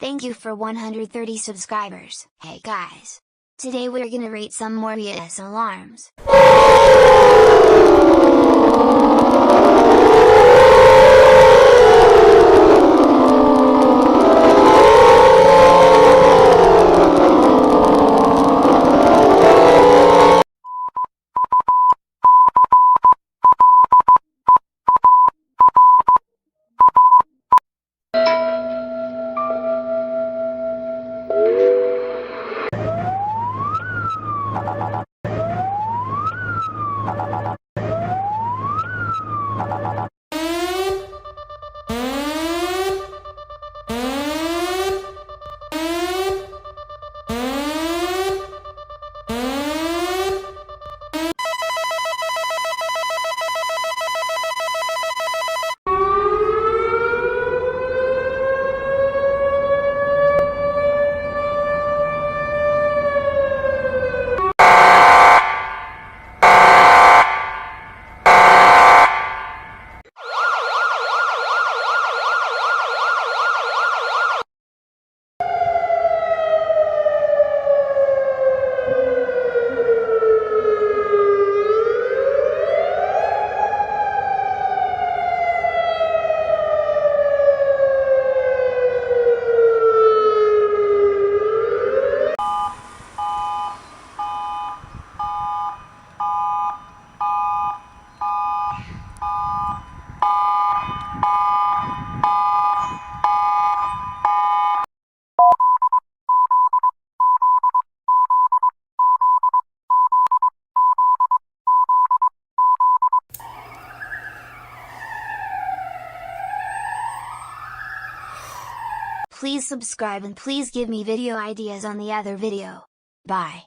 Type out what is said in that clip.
Thank you for 130 subscribers. Hey guys! Today we're gonna rate some more EAS alarms. Please subscribe and please give me video ideas on the other video. Bye.